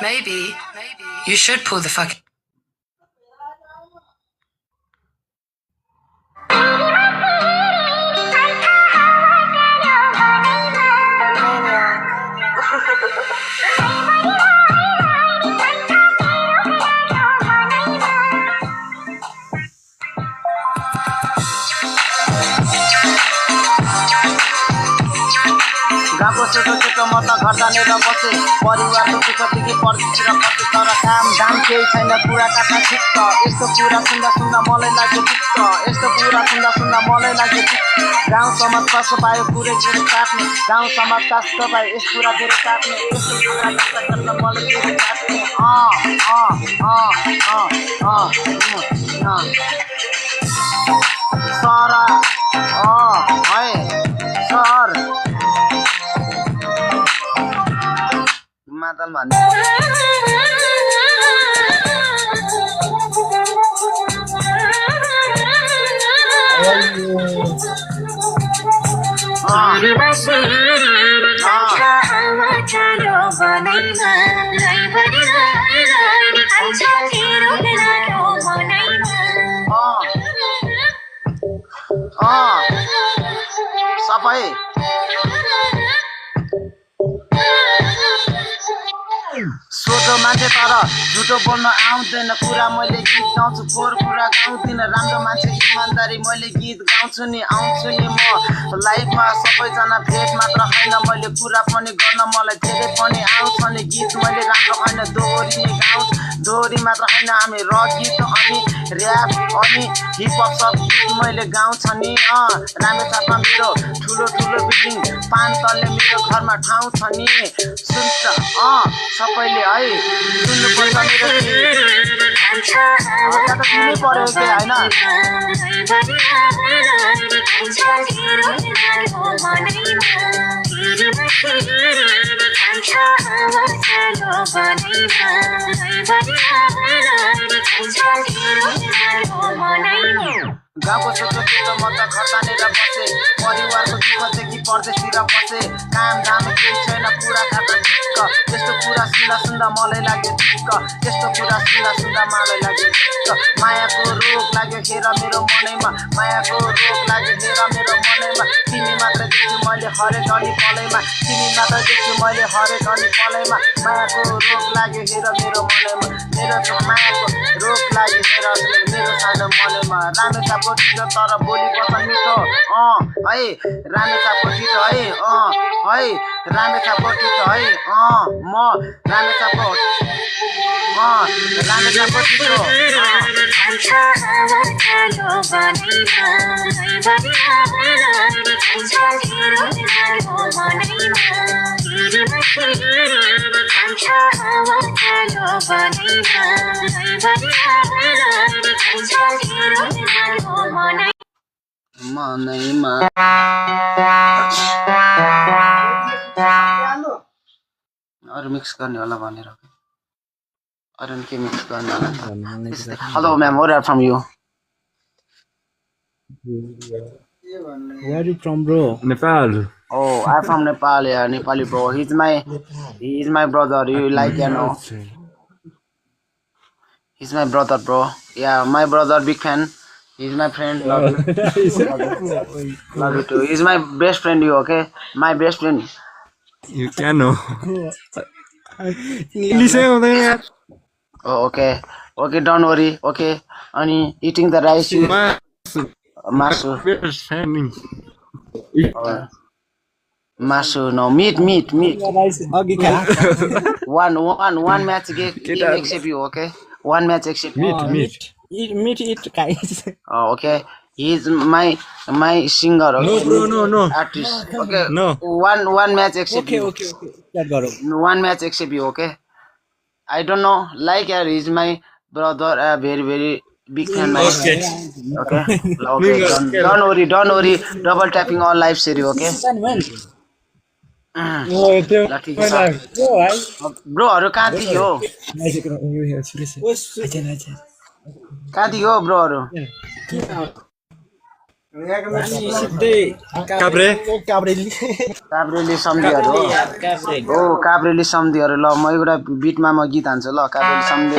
Maybe you should pull the fucking. गाउँको छोटो छोटो म त घर जानेर बसे परिवारको दुःखदेखि पर्खिएर बसे तर काम दाम केही छैन कुरा काट्न ठिक्क यस्तो कुरा सुन्दा सुन्दा मलाई लाग्यो दिक्क यस्तो कुरा सुन्दा सुन्दा मलाई लाग्यो दिक्क गाउँ समाज कष्ट पायो पुरै फेरि काट्ने गाउँ समाज कष्ट पायो यस कुरा फेरि काट्ने यस्तो कुरा गर्न मलाई फेरि काट्ने सर है सर मादल भन्ने सबै सोझो मान्छे तर झुटो बोल्न आउँदैन कुरा मैले गीत गाउँछु फोहोर कुरा गाउँदिनँ राम्रो मान्छे इमान्दारी मैले गीत गाउँछु नि आउँछु नि म लाइफमा सबैजना भेट मात्र होइन मैले कुरा पनि गर्न मलाई धेरै पनि आउँछ नि गीत मैले राम्रो होइन दोहोरी नै गाउँछु दोहोरी मात्र होइन हामी रक गीत अनि ऱ्याप अनि हिपहप सब गीत मैले गाउँछ नि रामेछापमा मेरो ठुलो ठुलो बिल्डिङ पान तलले मेरो घरमा ठाउँ छ नि सुन्छ सबैले है सुन्नुपर्छ मेरो गीत त सुन्नै पर्यो के होइन गाउँको छोटो छोटो म त घर तानेर बसे परिवारको दुःखदेखि परदेशतिर बसे काम दाम केही छैन कुरा खाँदा ठिक्क त्यस्तो कुरा सुन्दा सुन्दा मलाई लाग्यो ठिक्क त्यस्तो कुरा सुन्दा सुन्दा मलाई लाग्यो ठिक्क मायाको रोग लाग्यो हेर मेरो मनैमा मायाको रोग लाग्यो हेर मेरो मनैमा तिमी मात्र देख्छु मैले हरेक अनि पलैमा तिमी मात्र देख्छु मैले हरेक अनि पलैमा मायाको रोग लाग्यो हेर मेरो मनैमा मेरो मायाको रोग लाग्यो हेर मेरो सानो मनैमा रामेछापको ढिलो तर बोली बस्छ मिठो है रामेछापको ढिलो है रामेछापको ढिलो है म रामेछापको ढिलो मनैमा अरू मिक्स गर्ने होला भनेर अरू के मिक्स गर्ने होला hello ma'am where from you Where are you from, bro? Nepal. Oh, I'm from Nepal, yeah, Nepali bro. He's my brother. You like, you know. He's my brother, bro. Yeah, my brother, big fan. He's my friend. Love you. Love you too. He's my best friend, you okay? My best friend. You can know. English Oh, okay. Okay, don't worry. Okay. Only eating the rice. Masu. Masu, no. Meat. One match except you, okay? One match except you. Meat. Meat, guys. Oh, okay. He's my singer. Okay? No. Artist. Okay. No. One match except you. Okay. That got it. One match except you, okay? I don't know. Like he's my brother, very, very big fan. Okay. Okay. Don't worry. Double tapping all live series, okay? Bro, कहाँ थियो? कहाँ थियो ब्रोहरु? सिधै काभ्रे काभ्रेली सम्धिहरू हो हो काभ्रेली सम्धिहरू ल म एउटा बिटमा म गीत हान्छु ल काभ्रेली सम्धि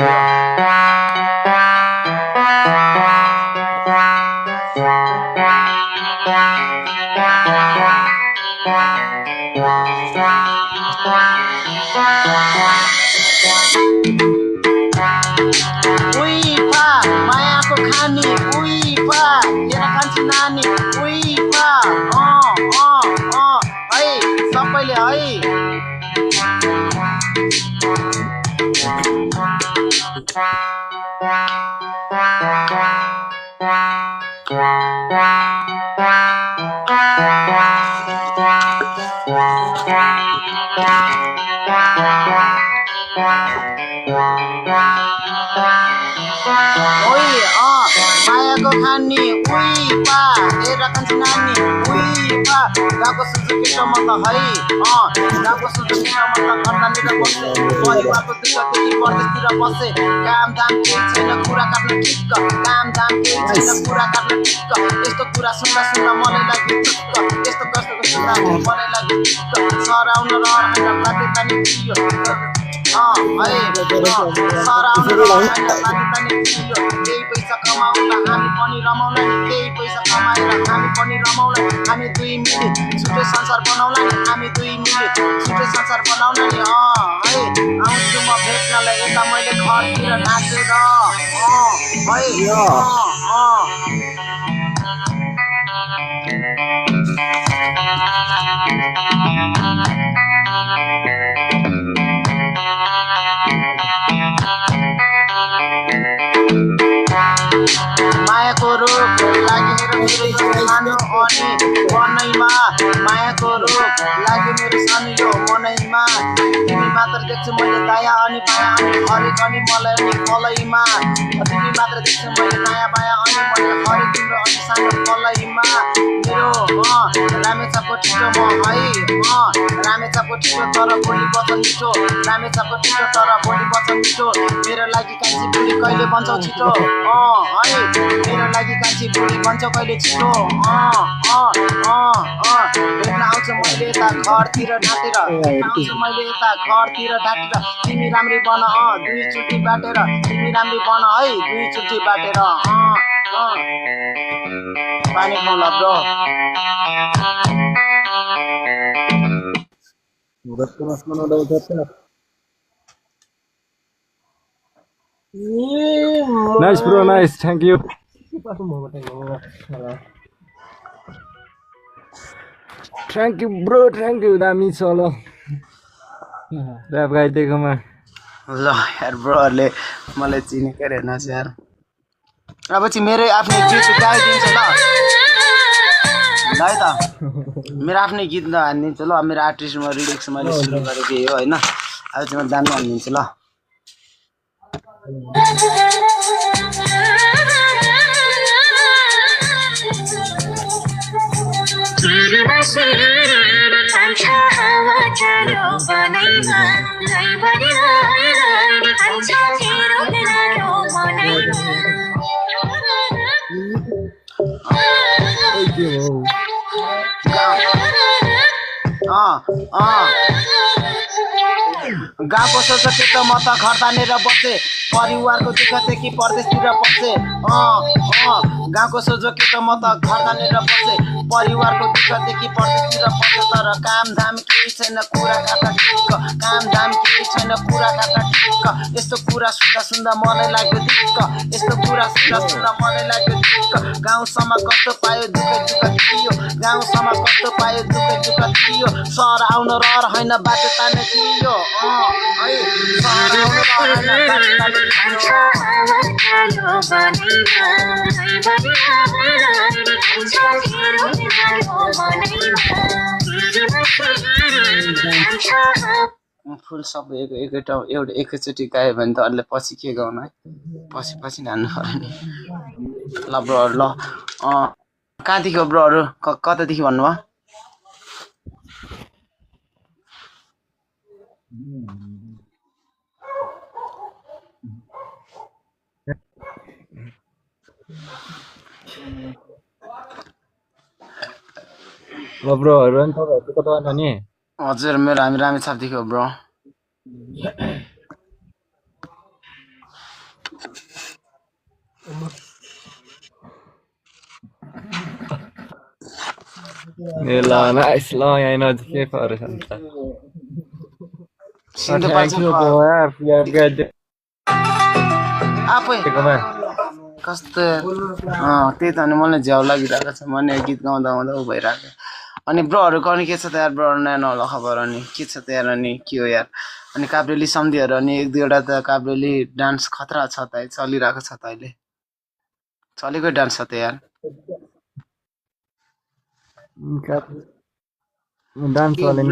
मायाको खानी उइफा हेर कान्छी नानी उइफा है सबैले है मायाको खानी उइफा हेर कान्छी नानी उइफा गाउँको सुझु केटो म त है गाउँको सुझु केटो म त खर्दानेर बसे परिवारको दुःखदेखि परदेशतिर बसे काम दाम केही छैन कुरा काट्न ठिक्क काम दाम केही छैन कुरा काट्न ठिक्क यस्तो कुरा सुन्दा सुन्दा मलाई लाग्यो ठिक्क यस्तो कष्टको सुन्दा मलाई लाग्यो ठिक्क सराउन र होइन बाध्यता नि थियो सराउन र होइन बाध्यता नि थियो केही पैसा कमाउँला हामी पनि रमाउला नि केही पैसा कमाएर हामी पनि रमाउला हामी दुई मिले छुट्टै संसार बनाउला नि हामी दुई मिले छुट्टै संसार बनाउला नि है आउँछु म भेट्नलाई यता मैले घरतिर नाचेर मायाको रोग लागेर मेरो सानो अनि मनैमा मायाको रोग लाग्यो मेरो सानो यो मनैमा तिमी मात्र देख्छु मैले दाया अनि बायाँ अनि हरेक अनि मलाई अनि फलैमा तिमी मात्र देख्छु मैले दायाँ बायाँ अनि मैले हरेक तिम्रो अनि सानो फलैमा मेरो रामेछापको ठिटो म है रामेछापको ठिटो तर बोली बचन मिठो रामेछापको ठिटो तर बोली बचन मिठो मेरो लागि कान्छी बुढी कहिले बन्छौ छिटो है मेरो लागि कान्छी बुढी बन्छौ कहिले छिटो भेट्न आउँछु मैले यता घरतिर ढाँटेर आउँछु मैले यता घरतिर ढाँटेर तिमी राम्री बन दुई चुटी बाटेर तिमी राम्री बन है दुई चुटी बाटेर पानी खाउला bro Nice bro, nice, thank you. Thank you bro, thank you. दामी छ ल ऱ्याप गाइदिएकोमा ल यार ब्रोहरूले मलाई चिनेकै रहेनछ यार अब चाहिँ मेरै आफ्नै गीत गाइदिन्छ ल है त मेरो आफ्नै गीत हानिदिन्छु ल मेरो आर्टिस्ट म रिलिक्स मैले सुरु गरेको हो होइन अब चाहिँ म दामी हानिदिन्छु ल गाउँको सोच के त म त घर तानेर बसे परिवारको दुःखदेखि परदेशतिर बसे गाउँको सोझो के त म त घर तानेर बसे परिवारको दुःखदेखि परदेशतिर बसे तर काम धाम केही छैन कुरा काट्न ठिक्क काम धाम केही छैन कुरा काट्न ठिक्क यस्तो कुरा सुन्दा सुन्दा मलाई लाग्यो दिक्क यस्तो कुरा सुन्दा सुन्दा मलाई लाग्यो दिक्क गाउँसम्म कस्तो पायो दुःख थियो गाउँसम्म कस्तो पायो दुःख थियो सहर आउन रहर होइन बाटो तान्ने थियो है सहर आउन रहर होइन बाटो फुल सब एकैचोटि गायो भने त अरूले पछि के गाउनु है पछि हान्नु पर्यो नि ल ब्रोहरू ल कहाँदेखि हो ब्रोहरू कतादेखि भन्नुभयो ल ब्रोहरु अनि तपाईहरु कता जानु नि हजुर मेरो हामी रामेछापदेखि हो ब्रो ए ल नाइस ल यहाँ नजिकै परेछ नि त सिन्धुपाल्चोक यार गाडी आफै कस्तो त्यही त अनि मलाई झ्याउ लागिरहेको छ मैले गीत गाउँदा गाउँदा ऊ भइरहेको अनि ब्रोहरूको अनि के छ त यार ब्रोहरू नयाँ नौलो खबर अनि के छ त यार अनि के हो यार अनि काभ्रेली सम्धिहरू अनि एक दुईवटा त काभ्रेली डान्स खतरा छ त चलिरहेको छ त अहिले चलेकै डान्स छ त यार डान्स वाले नि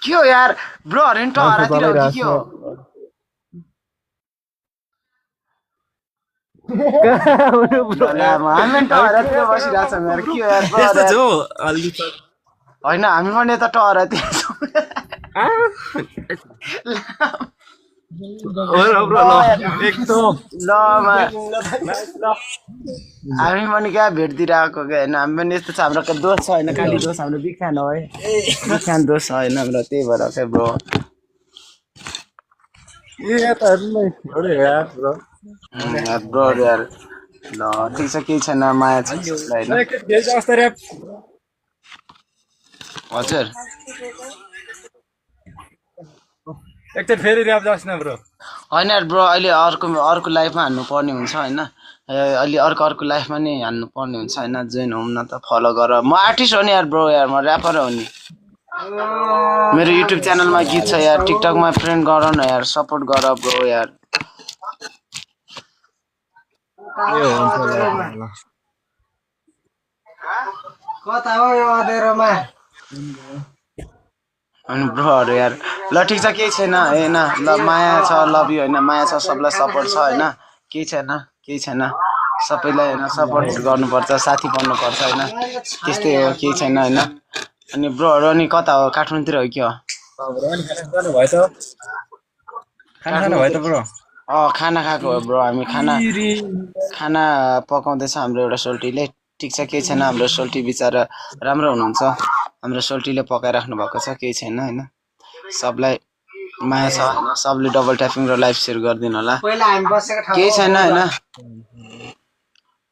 के हो यार ब्रोहरू नि टहरातिर हो कि के हो हामी टहरातिर बसिरहेको छौँ यार के हो यार होइन हामी पनि यता टहरातिर छौँ हामी पनि क्या भेटदिरहेको क्या होइन हामी पनि यस्तो छ हाम्रो दोष छ होइन काली दोष हाम्रो बिग फ्यान हो है बिग फ्यान दोष छ होइन हाम्रो त्यही भएर चाहिँ ब्रो ब्रो यार ल ठिक छ केही छैन माया छ होइन हजुर एकचोटि फेरि ऱ्याप जाओस् न ब्रो होइन यार ब्रो अहिले अर्को लाइफमा हान्नु पर्ने हुन्छ होइन अहिले अर्को लाइफमा नि हान्नु पर्ने हुन्छ होइन जोइन होम न त फलो गर म आर्टिस्ट हो नि यार ब्रो यार म ऱ्यापर हो नि मेरो युट्युब च्यानलमा गीत छ यार टिकटकमा फ्रेन्ड गर न यार सपोर्ट गर ब्रो यार कता हो यो अँधेरोमा अनि ब्रोहरू यार ल ठिक छ केही छैन होइन ल माया छ लभ यु होइन माया छ सबलाई सपोर्ट छ होइन केही छैन सबैलाई होइन सपोर्ट गर्नुपर्छ साथी बन्नुपर्छ होइन त्यस्तै हो केही छैन होइन अनि ब्रोहरू अनि कता हो काठमाडौँतिर हो कि हो खाना खाएको हो ब्रो हामी खाना पकाउँदैछ हाम्रो एउटा सोल्टीले ठिक छ केही छैन हाम्रो सोल्टी बिचरा राम्रो हुनुहुन्छ हाम्रो सोल्टीले पकाइराख्नु भएको छ केही छैन होइन सबलाई माया छ सबले डबल ट्यापिङ र लाइभ सेयर गरिदिनु होला केही छैन होइन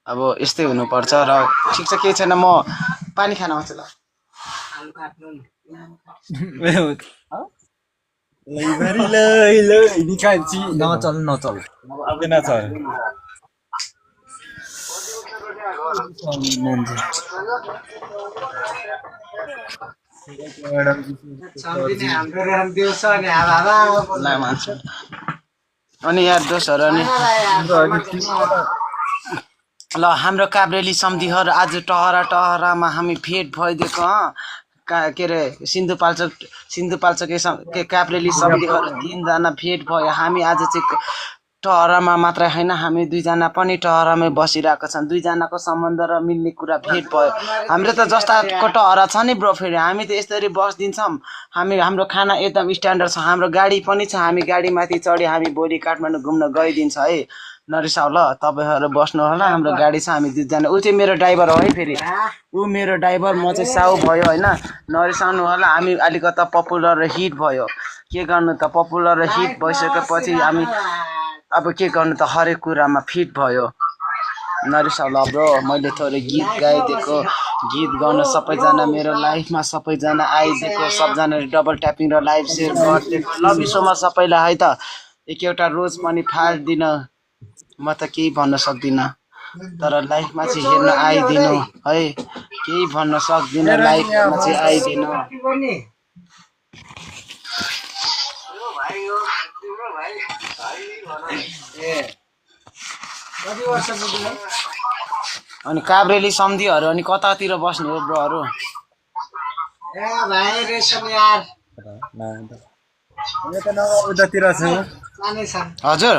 अब यस्तै हुनुपर्छ र ठिक छ केही छैन म पानी खान आउँछु ल नचल अनि यार दोस्तहरू अनि ल हाम्रो काभ्रेली सम्धिहरू आज टहरामा हामी भेट भइदिएको के अरे सिन्धुपाल्चोक काभ्रेली सम्धिहरू 3 जना भेट भयो हामी आज चाहिँ टहरामा मात्रै होइन हामी 2 जना पनि टहरामै बसिरहेको छौँ 2 जनाको सम्बन्ध र मिल्ने कुरा भेट भयो हाम्रो त जस्ताको टहरा छ नि ब्रो फेरि हामी त यसरी बस्दिन्छौँ हाम्रो खाना एकदम स्ट्यान्डर्ड छ हाम्रो गाडी पनि छ हामी गाडीमाथि चढी हामी भोलि काठमाडौँ घुम्न गइदिन्छ है नरिसाउ ल तपाईहरु बस्नु होला हाम्रो गाडी छ हामी 2 जना उ चाहिँ मेरो ड्राइभर हो है फेरि उ मेरो ड्राइभर म चाहिँ साउ भयो हैन नरिसाउनु होला हामी अलिकता पपुलर र हिट भयो के गर्नु त पपुलर र हिट भइसकेपछि हामी अब के गर्नु त हरेक कुरामा फिट भयो नरिसाउ ल ब्रो मैले थोरै गीत गाइदिएको गीत गाउन सबैजना मेरो लाइफमा सबैजना आइदिएको सबजनाले डबल ट्यापिङ र लाइभ शेयर गरिदिएको लभ यु सो मच सबैलाई है त एकएवटा रोज पनि फाल्दिन म त केही भन्न सक्दिन तर लाइफमा चाहिँ हेर्न आइदिनु है केही भन्न सक्दिन लाइफमा चाहिँ आइदिनु अनि काभ्रेली सम्धिहरू अनि कतातिर बस्नु हो ब्रोहरू ए भाइ रेशम यार म त उतातिर छु हजुर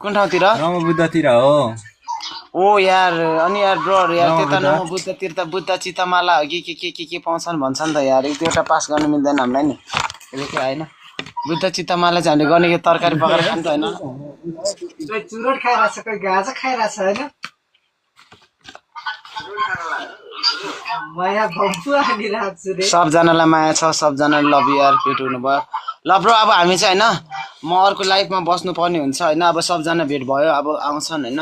कुन ठाउँतिर बुद्धतिर हो ओ यार अनि यार ब्रोहरू यार त्यता न बुद्धतिर त बुद्ध चितमाला हो के पाउँछन् भन्छन् त यार एक दुईवटा पास गर्न मिल्दैन हामीलाई नि के हैन बुद्ध चितमाला चाहिँ हामीले गर्ने तरकारी पकाएर खान्छ हैन चुरोट खाइरहेछ कोही गाजा खाइरहेछ हैन माया बम्फु हानिरहेको छु रे सबजनालाई माया छ सबजनाले लभ यु यार भेट हुनुभयो ल ब्रो अब हामी चाहिँ होइन म अर्को लाइफमा बस्नु पर्ने हुन्छ होइन अब सबजना भेट भयो अब आउँछन् होइन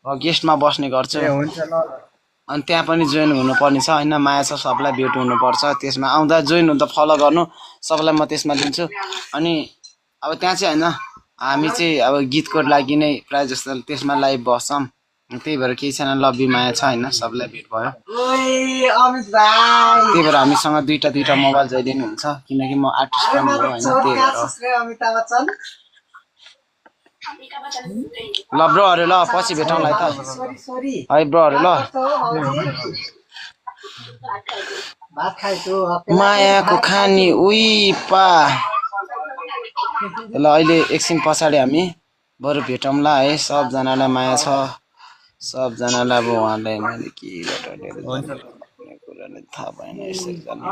गेस्टमा बस्ने गर्छु हुन्छ ल अनि त्यहाँ पनि जोइन हुनुपर्ने छ होइन माया छ सबलाई भेट हुनुपर्छ त्यसमा आउँदा जोइन हुँदा फलो गर्नु सबलाई म त्यसमा लिन्छु अनि अब त्यहाँ चाहिँ होइन हामी चाहिँ अब गीतको लागि नै प्रायः जस्तो त्यसमा लाइभ बस्छौँ त्यही भएर केही छैन लभ यु माया छ होइन सबलाई भेट भयो ओइ अमित भाइ त्यही भएर हामीसँग दुईटा मोबाइल जहिले नि हुन्छ किनकि म आर्टिस्ट पनि हो होइन त्यही भएर अमिताभ बच्चन ल ब्रोहरू ल पछि भेटौँला है त सरी है ब्रोहरू ल भात खाइछु मायाको खानी उही पा ल अहिले एकछिन पछाडि हामी बरु भेटौँला है सबजनालाई माया छ सबजनालाई अब उहाँलाई मैले के कुरा नै थाहा भएन यसरी जाने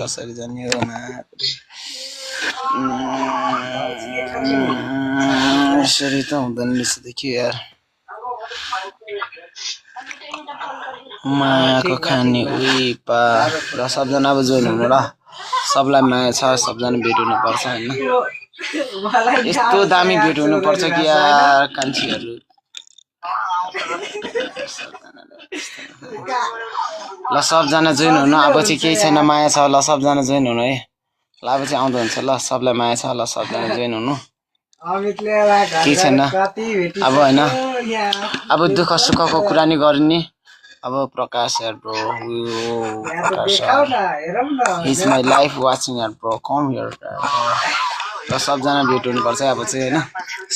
कसरी जाने हो यसरी त हुँदैन रहेछ देखियो यार मायाको खानी उही पा र सबजना अब जोइन हुनु ल सबलाई माया छ सबजना भेट हुनुपर्छ होइन यस्तो दामी भेट हुनुपर्छ कि यार कान्छीहरू ल सबजना जोइन हुनु अब चाहिँ केही छैन माया छ ल सबजना जोइन हुनु है ल अब चाहिँ आउँदो हुन्छ ल सबलाई माया छ ल सबजना जोइन हुनु केही छैन अब होइन अब दुःख सुखको कुरा नि गर्ने अब प्रकाश यार bro Prakash is my life watching यार ब्रो कम हियर र सबजना भेट हुनुपर्छ अब चाहिँ होइन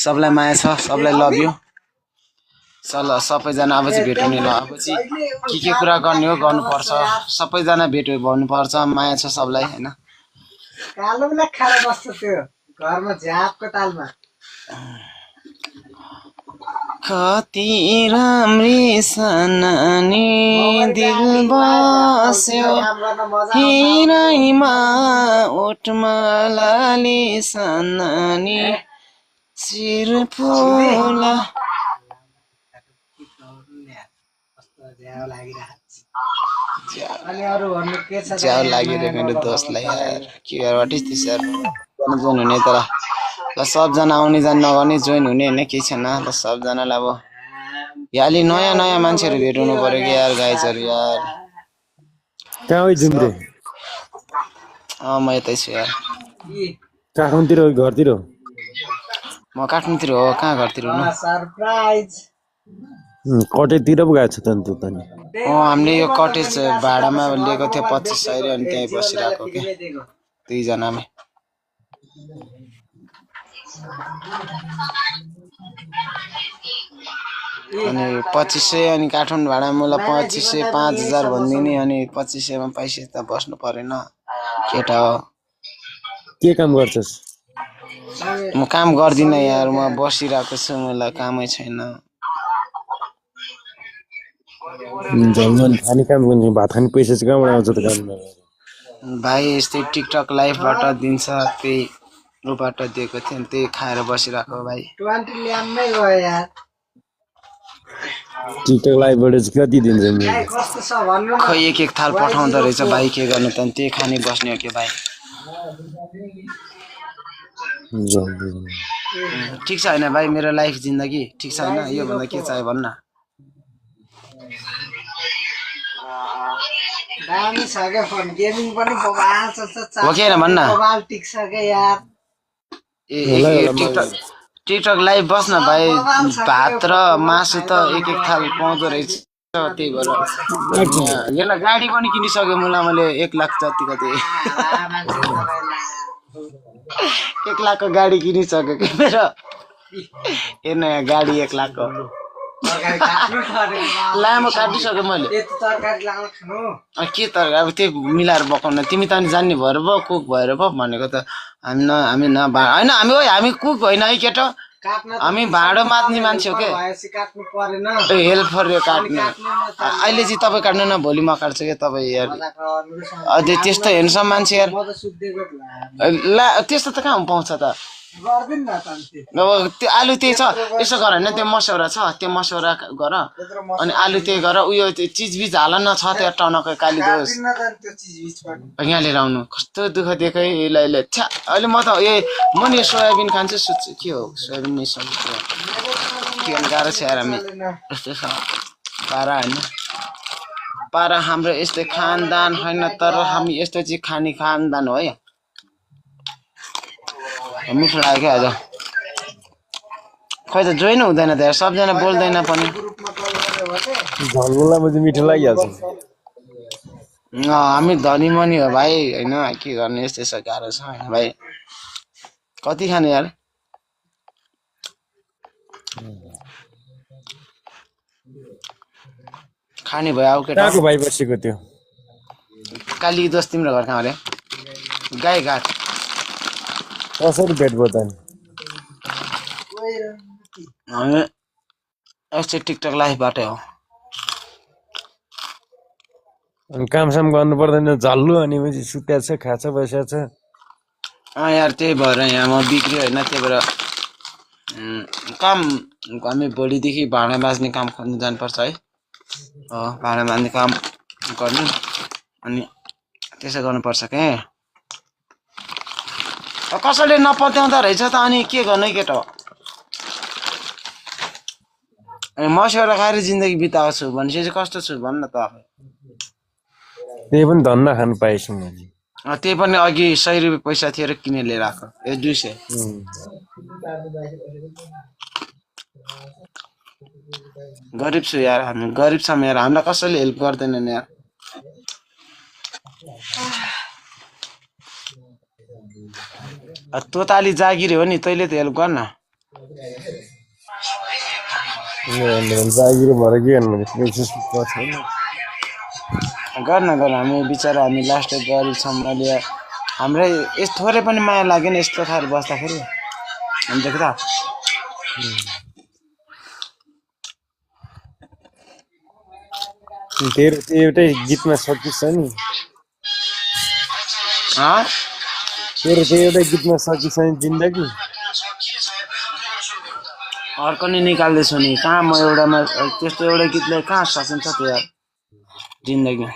सबलाई माया छ सबलाई लभ यु ल सबैजना अब चाहिँ भेट हुने ल अब चाहिँ के कुरा गर्ने हो गर्नुपर्छ सबैजना भेट भन्नुपर्छ माया छ सबलाई होइन कालो बेला खाएर बस्छ त्यो घरमा झ्यापको तालमा कति राम्री सनानी दिल बस्यो हिराइमा ओठमा लाली सनानी शिर फुला च्याउ लागिरहेको मेरो दोस्तलाई यार के यार वाट इज दिस यार जोइन हुने तर ल सबजना आउने जाने नगर्ने जोइन हुने होइन केही छैन ल सबजनालाई अब यहाँ अलि नयाँ मान्छेहरू भेट हुनु पर्यो कि यार गाइजहरू यार कहाँ हो जुम्रे म यतै छु यार काठमाडौँतिर हो घरतिर हो म काठमाडौँतिर हो कहाँ घरतिर हुनु सरप्राइज कटेतिर पो गएको छ त अन्त त नि हामीले यो कटेज भाडामा लिएको थियो 2500 अनि त्यहीँ बसिरहेको के दुईजनामै अनि 2500 अनि काठमाडौँ भाडा मलाई 2500 5000 भनिदिने अनि 2500 मा पैसा त बस्नु परेन केटा हो के काम गर्छस् म काम गर्दिन यार म बसिरहेको छु मलाई कामै छैन जङ्गल खाने काम गर्ने भात खाने पैसा चाहिँ कहाँबाट आउँछ त काम भाइ यस्तै टिकटक लाइभबाट दिन्छ त्यही रुबाट दिएको थियो नि त्यही खाएर बसिरहेको भाइ 20 ल्याम्मै गयो यार टिकटक लाइभबाट चाहिँ कति दिन्छ नि कस्तो छ भन्नु खै एक थाल पठाउँदो रहेछ भाइ के गर्नु त त्यही खाने बस्ने हो के भाइ ठिक छ हैन भाइ मेरो लाइफ जिन्दगी ठिक छ हैन यो भन्दा के चाहियो भन्न दामी छ के फोन गेमिङ पनि बबाल चल्छ हो के हैन भन्न बबाल टिक्छ के यार ए टिकटक लाइभ बस्न भाइ भात र मासु त एक थाल पाउँदो रहेछ त्यही भएर यसलाई गाडी पनि किनिसक्यो मैले 1 लाख जति कति 1 लाखको गाडी किनिसक्यो के मेरो ए नयाँ गाडी 1 लाखको लामो काटिसक्यो मैले के तरकारी अब त्यो मिलाएर पकाउन तिमी त जान्ने भएर पो कुक भएर पो भनेको त हामी न हैन हामी कुक होइन है केटा हामी भाँडो माझ्ने मान्छे हो के हेल्प फर काट्नु अहिले चाहिँ तपाईँ काट्नु न भोलि म काट्छु के तपाईँ यार अझै त्यस्तो हेर्नुसम्म मान्छे यार ला त्यस्तो त कहाँ पाउँछ त गर्दिन न त अनि त्यति। अब त्यो आलु त्यही छ यसो गर होइन त्यो मसौरा छ त्यो मसौरा गर अनि आलु त्यही गर उयो त्यो चिजबिज हाल न छ त्यो टनकै कालीगोस काट्दिन त अनि त्यो चिज पनि। यहाँ लिएर आउनु कस्तो दुःख दिएको है यसलाई छ्या अहिले म त म नि यो सोयाबिन खान्छु सोध्छु के हो सोयाबिन नै सक्छु के गर्नु गाह्रो छ यार हामी यस्तो छ पारा होइन पारा हाम्रो यस्तै खानदान होइन तर हामी यस्तो चाहिँ खाने खानदान हो है मिठो लाग्यो क्या आज खै त जोइन हुँदैन त यार सबजना बोल्दैन पनि ग्रुपमा कल गर्यो भने झलमुलामा चाहिँ मिठो लागिहाल्छ हामी धनी मनी हो भाइ होइन के गर्ने यस्तै छ गाह्रो छ होइन भाइ कति खाने यार खाने भयो अब केटा कहाँको भाइ बसेको त्यो काली दोस्त तिम्रो घर कहाँ अरे गाईघाट कसरी भेट भयो त अनि? हामी यस्तै टिकटक लाइभबाटै हो अनि कामसाम गर्नु पर्दैन झल्लु अनि पछि सुत्या छ खाछ बसिया छ यार त्यही भएर यहाँ म बिग्रियो होइन त्यही भएर काम हामी भोलिदेखि भाँडा माझ्ने काम खोज्नु जानुपर्छ है भाँडा माझ्ने काम गर्नु अनि त्यसो गर्नुपर्छ के कसैले नपत्याउँदो रहेछ त अनि के गर्नु है केटा मसौरा खाएर जिन्दगी बिताएको छु भनेपछि चाहिँ कस्तो छु भन् न त त्यही पनि धन्न खानु पाएछु मैले त्यही पनि अघि 100 रुपियाँ पैसा थियो र किनेर लिएर आएको 200 गरिब छु यार हामी गरिब छौँ यार हामीलाई कसैले हेल्प गर्दैनन् यार तँ त अलि जागिरे हो नि तैँले त हेल्प गर्न जागिर भएर के गर्नु छैन गर्न हामी बिचरा हामी लास्ट गरिब छौँ अहिले हाम्रै यस्तो थोरै पनि माया लागेन यस्तो खाएर बस्दाखेरि हामी देख त तेरो त्यो एउटै गीतमा सकिन्छ नि तेरो त्यो एउटै गीतमा सकिन्छ नि जिन्दगी अर्को नि निकाल्दैछु नि कहाँ म एउटामा त्यस्तो एउटै गीतले कहाँ सकिन्छ त्यो यार जिन्दगी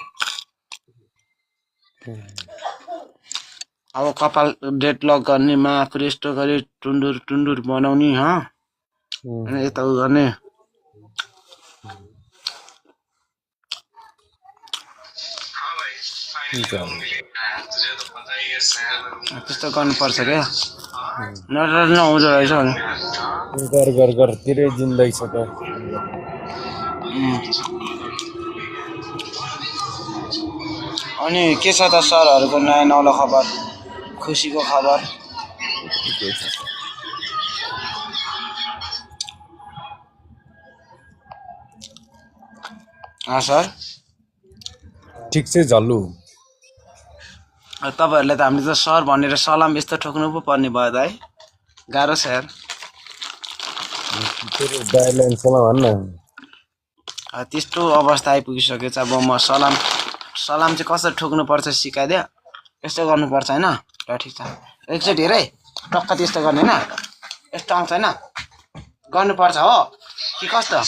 अब कपाल डेडलक गर्ने माफु यस्तो गरी टुन्डुर टुन्डुर बनाउने अनि यता उ गर्ने त्यस्तो गर्नुपर्छ क्या नडर नहुँदो रहेछ गर गर गर तेरै जिन्दगी छ त अनि के छ त सरहरूको नयाँ नौलो खबर खुसीको खबर सर ठिक चाहिँ झल्लु तपाईहरुले त हामीले त सर भनेर सलाम यस्तो ठोक्नु पो पर्ने भयो त है गाह्रो छ यार तेरो गाइडलाइन सलाम भन्न त्यस्तो अवस्था आइपुगिसक्यो अब म सलाम चाहिँ कसरी ठोक्नु पर्छ सिकाइदियो यस्तो गर्नुपर्छ हैन ल ठीक छ एकचोटि हेर है टक्क त्यस्तो गर्ने हैन यस्तो आउँछ हैन गर्नुपर्छ हो कि कस्तो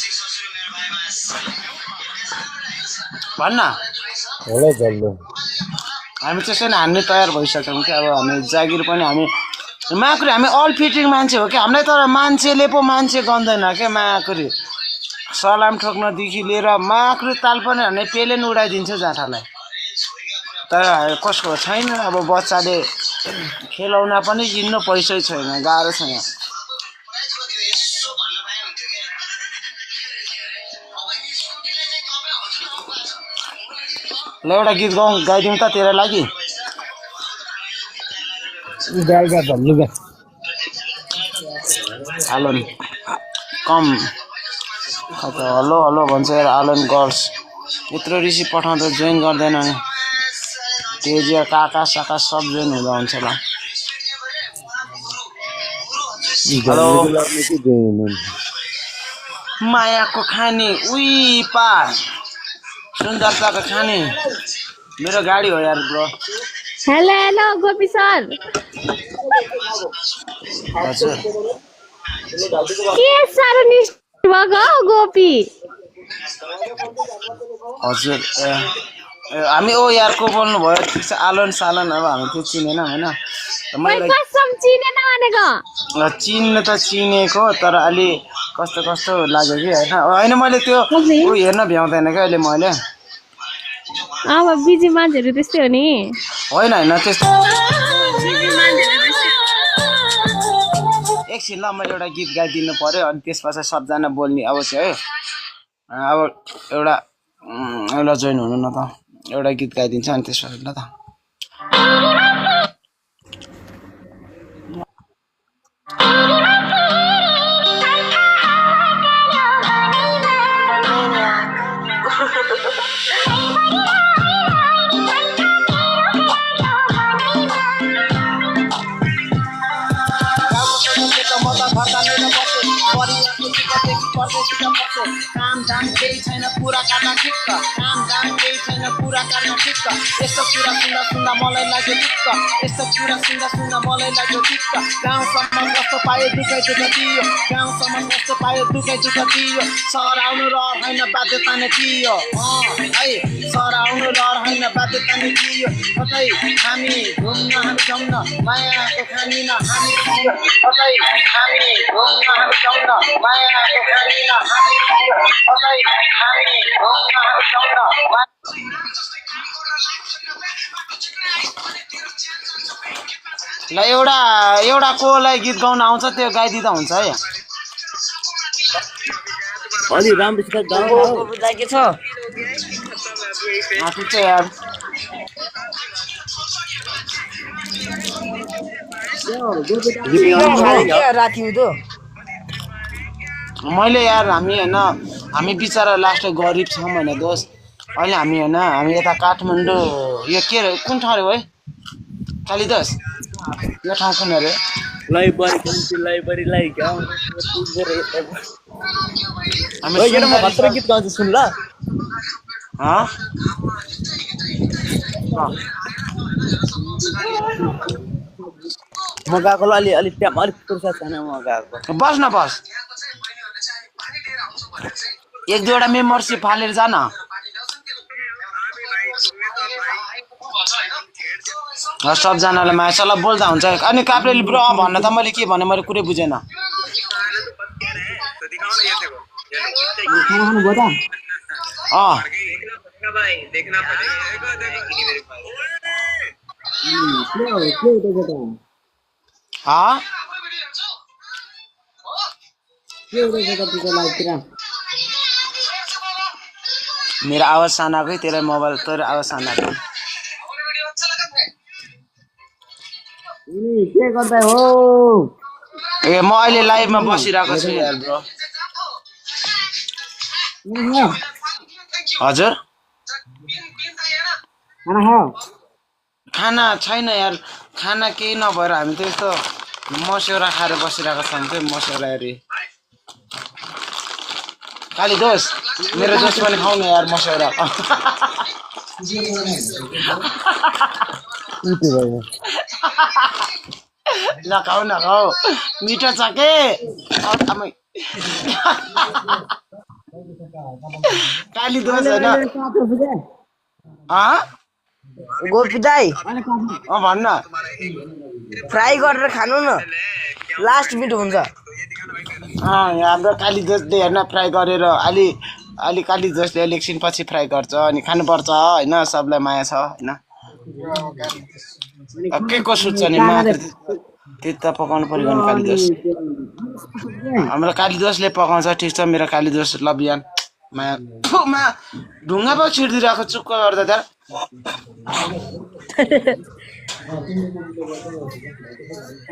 भन्न होला झल्लु हामी त्यसै नै हान्ने तयार भइसक्यौँ कि अब हामी जागिर पनि हामी माकुरी हामी अल फिटिङ मान्छे हो कि हामीलाई तर मान्छेले पो मान्छे गन्दैन के माकुरी सलाम ठोक्नदेखि लिएर माकुरी ताल पनि हान्ने पेलेन उडाइदिन्छ जाँठालाई तर कसको छैन अब बच्चाले खेलाउन पनि किन्नु पैसै छैन गाह्रो छ यहाँ ल एउटा गीत गाइदिउँ त तेरो लागि गाइगा झल्लु गा आलोन कम हेलो हेलो भन्छ यार आलोन गर्ल्स यत्रो रिसिभ पठाउँदा जोइन गर्दैन नि तेजिया काका साका सब जोइन हुँदा हुन्छ ल हेलो मायाको खानी उही पार सुन्दरताको खानी मेरो गाडी हो यार bro hello hello Gopi sir हजुर के साह्रो निष्ठुर भएको हौ गोपी हजुर हामी ओ यार को बोल्नु भयो ठिक छ आलन सालन अब हामी त्यो चिनेन हैन मैले कसम चिनेन भनेको चिन्न त चिनेको तर अलि कस्तो कस्तो लाग्यो कि हैन मैले त्यो उ हेर्न भ्याउँदैन के अहिले मैले अब बिजी मान्छेहरु त्यस्तै हो नि होइन त्यस्तो एकछिन ल मैले एउटा गीत गाइदिनु पर्यो अनि त्यसपछि सबजना बोल्ने अब चाहिँ है अब एउटा जोइन हुनु न त एउटा गीत गाइदिन्छ अनि त्यसपछि ल त काम दाम केही छैन पुरा गर्न ठिक्क काम दाम केही छैन पुरा गर्न ठिक्क यस्तो कुरा सुन्दा सुन्दा मलाई लाग्यो ठिक्क यस्तो कुरा सुन्दा सुन्दा मलाई लाग्यो ठिक्क गाउँसम्म कस्तो पायो दुखै दुःख दियो गाउँसम्म कस्तो पायो दुखै दुःख दियो सहर आउनु रहर होइन बाध्यता नै थियो है सहर आउनु रहर होइन बाध्यता नै थियो कतै हामी घुम्न मायाको खानिन हामी कतै हामी घुम्न मायाको खानिन हामी कतै हामी घुम्न ल एउटा कोलाई गीत गाउन आउँछ त्यो गाइदिँदा हुन्छ है अलि राम्रोसित गाउँ के छ ठिक छ यार राति हुँदो मैले यार हामी बिचारा लास्ट गरिब छौँ होइन दोस्त अहिले हामी यता काठमाडौँ यो के कुन ठाउँ रे है कालिदास यो ठाउँ कुन अरे गीत गाउँछ सुन ल म गएको ल अलि त्यहाँ अलिक पुर्सा छैन म गएको बस एक दुईवटा मेम्बरसिप फालेर जान सबजनालाई माछालाई बोल्दा हुन्छ अनि काप्रेले ब्रो भन्न त मैले के भने मैले कुरै बुझेन मेरो आवाज सानाकै तेरो मोबाइल तेरो आवाज सानाको के गर्दै हो ए म अहिले लाइभमा बसिरहेको छु यार ब्रो हजुर खाना छैन यार खाना केही नभएर हामी त यस्तो मस्यौरा खाएर बसिरहेको छौँ त्यो मस्यौरा हेरी काली दोष मेरो दोष पनि खाउँ न यार मस्यौरा ल खाऊ न खाऊ मिठो छ के काली दोष होइन गोपी दाई भन्न फ्राई गरेर खानु न लास्ट मिट हुन्छ हाम्रो काली दोषले हेर्न फ्राई गरेर अलि काली दोषले इलेक्सन पछि फ्राई गर्छ अनि खानुपर्छ होइन सबलाई माया छ होइन के को सुत्छ नि त्यति त पकाउनु पर्यो भने काली दोष हाम्रो काली दोषले पकाउँछ ठिक छ मेरो काली दोष ल बिहान माया ढुङ्गा पो छिर्दिरहेको चुक्क गर्दा त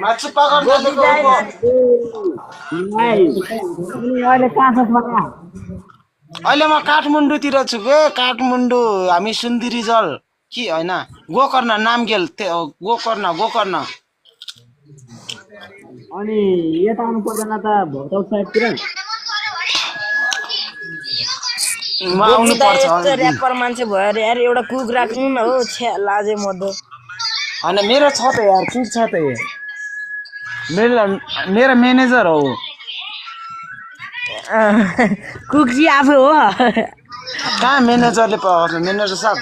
मासु पकाउनु अहिले म काठमाडौँतिर छु के काठमाडौँ हामी सुन्दरी जल कि होइन गोकर्ण नामगेल गोकर्ण अनि यता आउनु पर्दैन त भोटल साइडतिर म आउनु पर्छ र्यापर मान्छे भयो अरे यार एउटा कुक राख्नु न हो छ्या लाजे मर्दो होइन मेरो छ त यार चुट छ त मेरो म्यानेजर हो कुकी आफू हो कहाँ म्यानेजरले पकाउँछ म्यानेजर साहब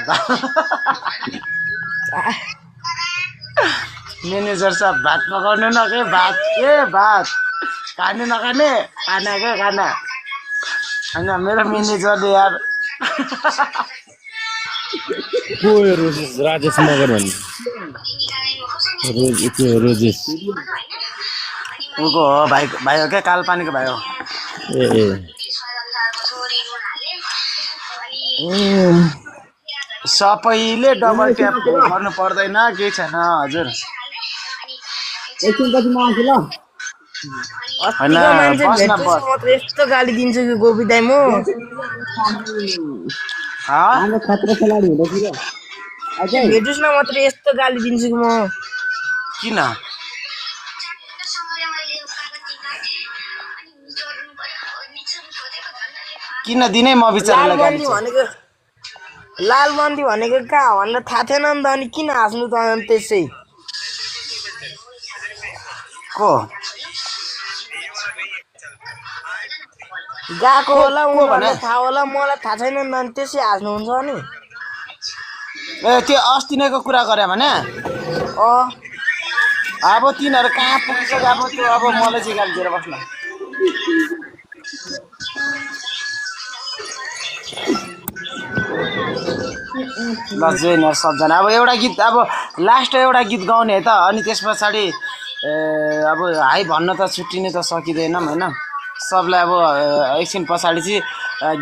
म्यानेजर साहब भात पकाउनु न के भात खाने नखाने खाना के खाना होइन मेरो म्यानेजरले यार राजेश मगर भन्ने रोजेश उनको हो भाइ हो क्या कालपानीको भाइ हो सबैले डबल ट्याप गर्नु पर्दैन केही छैन हजुर यस्तो गाली दिन्छु कि गोपी दाइ म भेटुस् न मात्रै यस्तो गाली दिन्छु कि म किन दिने म बिचारालाई गाली भनेको लालबन्दी भनेको कहाँ भनेर थाहा थिएन नि त अनि किन हाँस्नु त अनि त्यसै को गएको होला उनीहरूलाई थाहा होला मलाई थाहा छैन नि अनि त्यसै हाँस्नुहुन्छ नि ए त्यो अस्ति नैको कुरा गरे भने अब तिनीहरू कहाँ पुगिसक्यो अब त्यो अब मलाई चाहिँ गाली दिएर बस्न ल जोइन सबजना अब एउटा गीत अब लास्ट एउटा गीत गाउने त अनि त्यस पछाडि अब हाई भन्न त छुट्टिने त सकिँदैन होइन सबलाई अब एकछिन पछाडि चाहिँ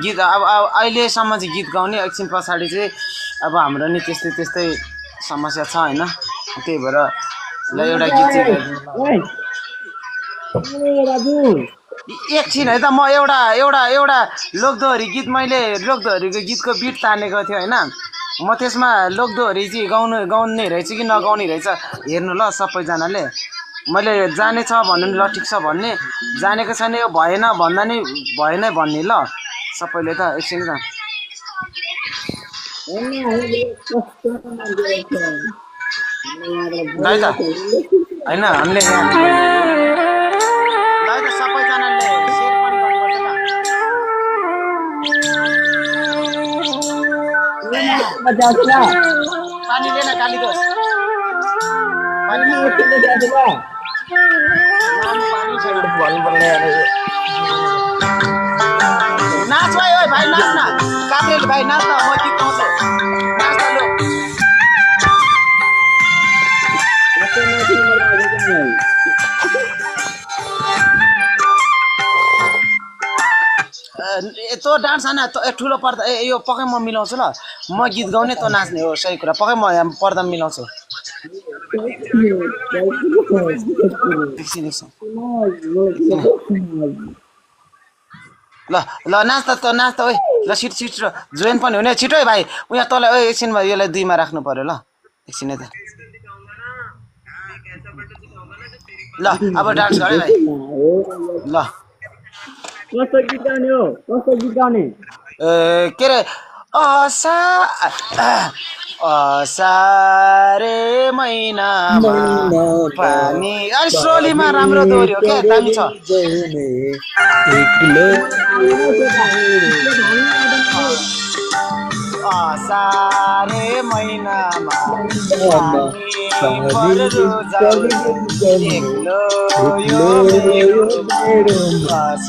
गीत अब अहिलेसम्म चाहिँ गीत गाउने एकछिन पछाडि चाहिँ अब हाम्रो नि त्यस्तै समस्या छ होइन त्यही भएर ल एउटा गीत चाहिँ एकछिन है त म एउटा लोकदोहोरी गीत मैले लोकदोहोरीको गीतको बिट तानेको थिएँ होइन म त्यसमा लोकदोहोरी चाहिँ गाउने रहेछ कि नगाउने रहेछ हेर्नु ल सबैजनाले मैले जानेछ भन्नु नि ल ठिक छ भन्ने जानेको छैन यो भएन भन्दा नि भएन भन्ने ल सबैले त एकछिन त दाइ त होइन हामीले दाइ त सबैजनाले सेयर पनि गर्नुपर्छ पानी लिएन कालीदोष नाच भाइ ओइ भाइ नाच न काप्रेले भाइ नाच न म गीत गाउँछु नाच न लु तँ डान्स हान ठुलो पर्दा यो पक्कै म मिलाउँछु ल म गीत गाउने तँ नाच्ने हो सही कुरा पक्कै म यहाँ पर्दा मिलाउँछु ल नाच त नाच त ओइ ल छिटो जोइन पनि हुने छिटो है भाइ उहाँ तँलाई ओइ एकछिनमा यसलाई 2 मा राख्नु पर्यो ल एकछिनै त ल अब डान्स गरे भाइ ल कस्तो गीत गाउने के अरे असारे महिनामा पानी अलि स्लोलीमा राम्रो दोहोरी हो क्या दामी छ असारे महिनामा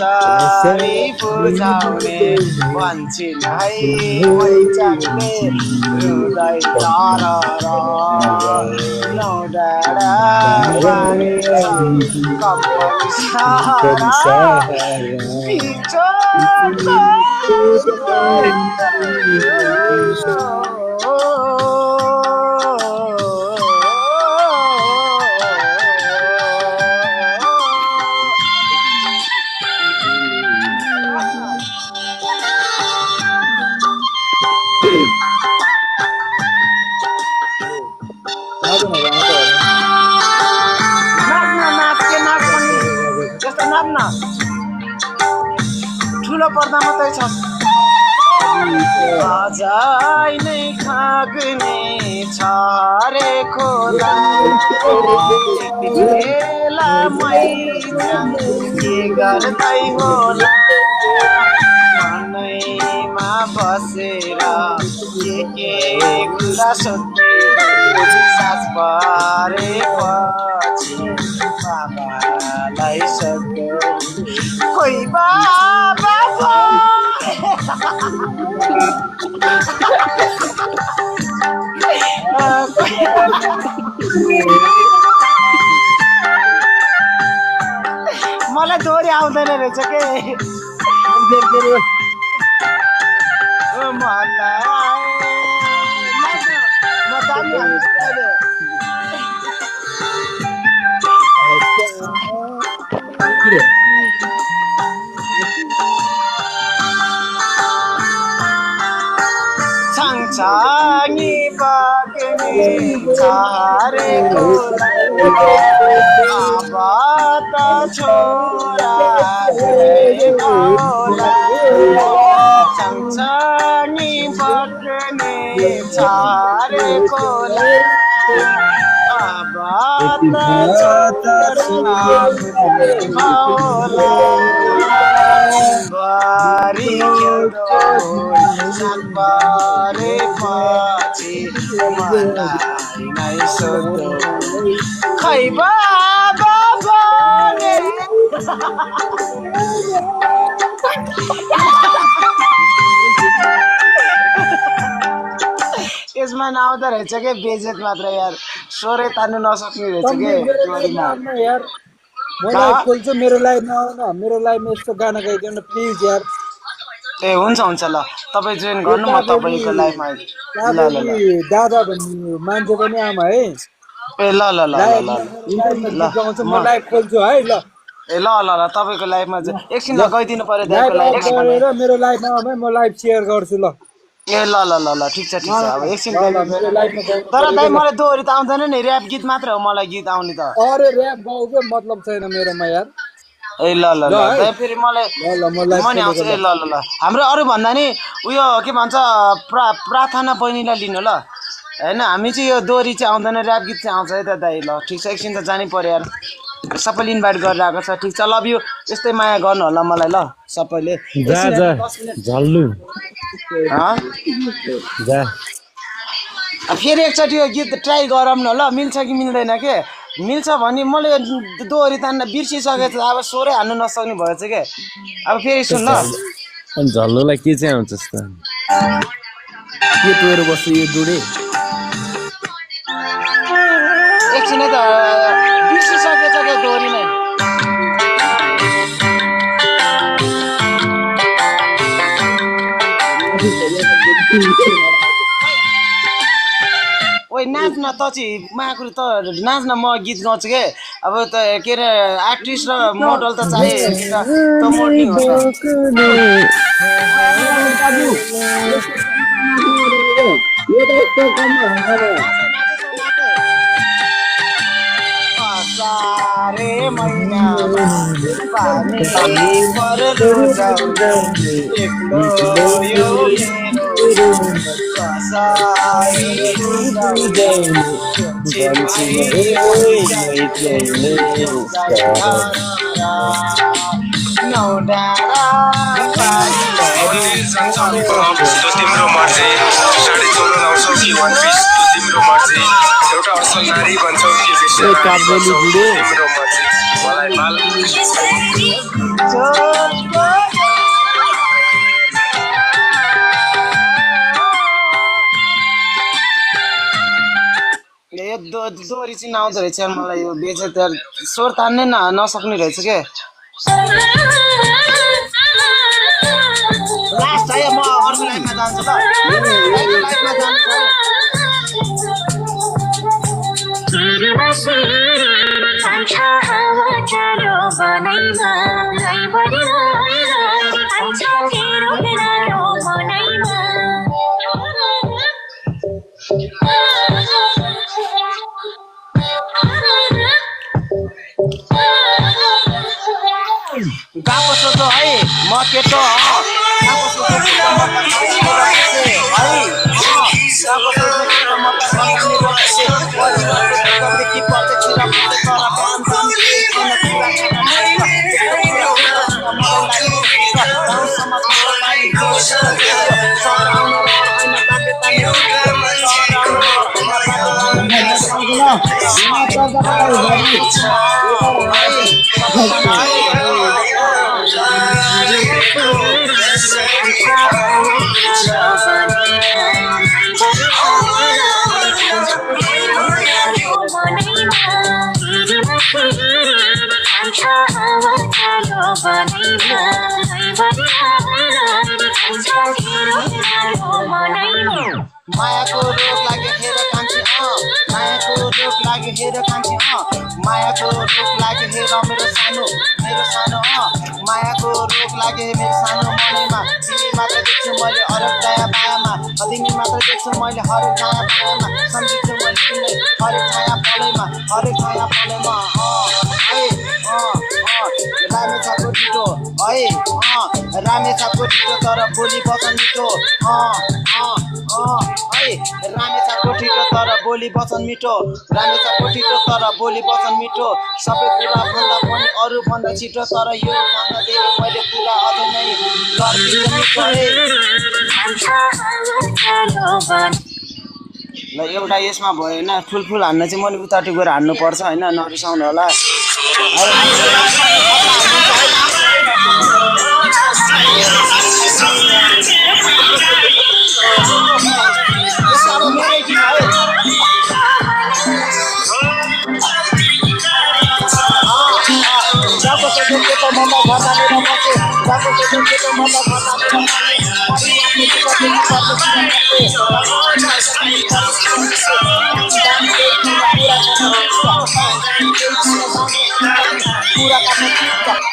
कसरी बुझाउने भन्छन् है मैचाङले हृदय तरर नौ डाँडा ठुलो पर्दा मात्रै छ अझै नै खाग्ने छ रे खोला बेला मैदान के गर्दै होला मनैमा बसेर के कुरा सोध्ने सास परेपछि बाबालाई सोध्यो खोइ बाबा मलाई दोहोरी आउँदैन रहेछ के छाङछाङी बग्ने छारे अब त छोरा छाङछाङी बग्ने छारे खोला अब त छोरा बारी परेपछि मलाई नै सोध्यो खै बाबा भने यसमा नआउँदो रहेछ के बेजेत मात्र यार स्वरै तान्नु नसक्ने रहेछ के मलाई खोल्छ मेरो लाइभमा आउन मेरो लाइभमा यस्तो गाना गाइदिनु प्लिज यार ए हुन्छ हुन्छ ल तपाईँ जोइन गर्नु म तपाईँको लाइभमा दादा भन्ने मान्छे पनि आमा है ए ल ल ल म लाइभ खोल्छु है ल ए ल ल ल तपाईँको लाइभमा एकछिन ल गइदिनु पर्यो दाइको लाइभ मेरो लाइभमा आउनु म लाइभ सेयर गर्छु ल ए ल ल ल ल ठिक छ अब एकछिन तर दाइ मलाई दोहोरी त आउँदैन नि ऱ्याप गीत मात्र हो मलाई गीत आउने त अरे ऱ्याप गाउँकै मतलब छैन मेरोमा यार ए ल ल ल फेरि मलाई मनी आउँछ ए ल ल ल हाम्रो अरू भन्दा नि उयो के भन्छ प्रार्थना बहिनीलाई लिनु ल होइन हामी चाहिँ यो दोहोरी चाहिँ आउँदैन ऱ्याप गीत चाहिँ आउँछ है त दाइ ल ठिक छ एकछिन त जानै पर्यो यार सबैले इन्भाइट गरेर आएको छ ठिक छ लभ यु यस्तै माया गर्नु होला मलाई ल सबैले फेरि एकचोटि यो गीत ट्राई गरौँ न ल मिल्छ कि मिल्दैन के मिल्छ भने मैले दोहोरी तान्न बिर्सिसकेको छु अब स्वरै हान्नु नसक्ने भएछ के अब फेरि सुन ल झल्लोलाई के चाहिँ आउँछ के टोएर बस्छु यो डुडे एकछिन त बिर्सिसकेछ क्या दोहोरी नै ओइ नाच्न त चाहिँ माकुरी त नाच्न म गीत गाउँछु के अब त के अरे आर्टिस्ट र मोडल त चाहियो त मोडलिङ हो सारे महिना पानी पर्नु एक्लो यो तिम्रो मर्जी 14.5 कि 1 पिस तिम्रो मर्जी एउटा असल नारी भन्छौ कि तिम्रो मर्जी मलाई माल दोहोरी चाहिँ नआउँदो रहेछ मलाई यो बेचे त स्वर तान्नै नसक्ने रहेछ के लास्ट है म अर्को लाइनमा जान्छु ल लाइनमा जान्छु गएको सोचो है म केटो गएको सोचो मायाको रोग लाग्यो हेर कान्छी मायाको रोग लाग्यो हेर कान्छी मायाको रोग लाग्यो हेर मेरो सानो मायाको रोग लाग्यो मेरो सानो मनैमा तिमी मात्र देख्छु मैले हरेक दायाँ बायाँमा तिमी मात्र देख्छु मैले हरेक दायाँ बायाँमा सम्झिन्छु मैले तिमीलाई हरेक छाया पलैमा रामेछापको टिटो है रामेछापको टिटो तर बोली वचन मिठो है रामेछापको टिटो तर बोली वचन मिठो रामेछापको टिटो तर बोली वचन मिठो सबै कुरा भन्दा पनि अरू भन्दा छिटो तर यो भन्दा धेरै मैले कुरा अझै नै ल एउटा यसमा भयो होइन ठुल्ठुल हान्न चाहिँ मैले उतापट्टि गएर हान्नुपर्छ होइन नरिसाउनु होला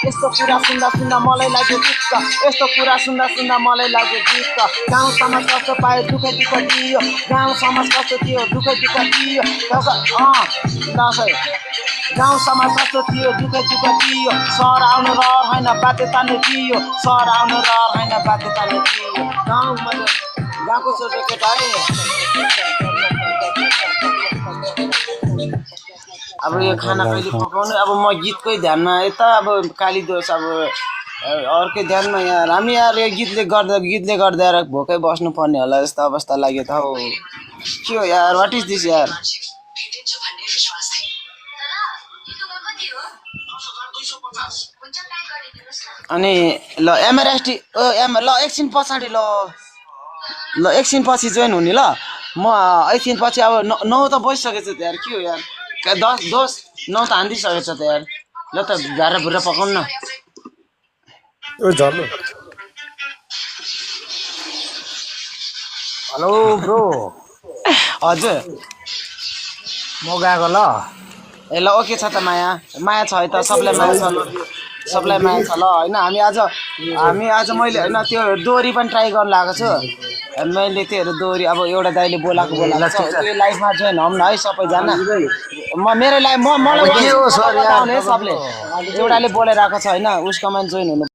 यस्तो कुरा सुन्दा मलाई लाग्यो दुःख यस्तो कुरा सुन्दा मलाई लाग्यो दुःख गाउँ समाज कस्तो पायो दुःख दियो गाउँ समाज कस्तो थियो दुःख दियो गाउँ समाज कस्तो थियो दुःख दियो सहर आउनु रहर होइन बाध्यताले दियो सहर आउनु रहर होइन बाध्यताले दियो गाउँको सोचेको केटा है अब यो खाना कहिले पकाउने अब म गीतकै ध्यानमा यता अब काली दोष अब अर्कै ध्यानमा यहाँ हामी यार यो गीतले गर्दा यार भोकै बस्नु पर्ने होला जस्तो अवस्था लाग्यो त हौ के हो यार व्हाट इज दिस यार अनि ल एमआरएसटी ल एकछिन पछाडि ल एकछिन पछि जोइन हुने ल म एकछिन पछि अब 9 त बसिसकेछ त यार के हो यार 10 9 त हान्दिसकेछ त यार ल त घारा भुरा पकाउनु न हेलो ब्रो हजुर म गएको ल ए ल ओके छ त माया छ है त सबलाई माया छ ल होइन हामी आज मैले होइन त्यो दोहोरी पनि ट्राई गर्नु लागेको छु मैले त्योहरू दोहोरी अब एउटा दाइले बोलाएको छ त्यो लाइफमा जोइन हौँ न है सबैजना मलाई सबले एउटाले बोलाइरहेको छ होइन उसकोमा जोइन हुनु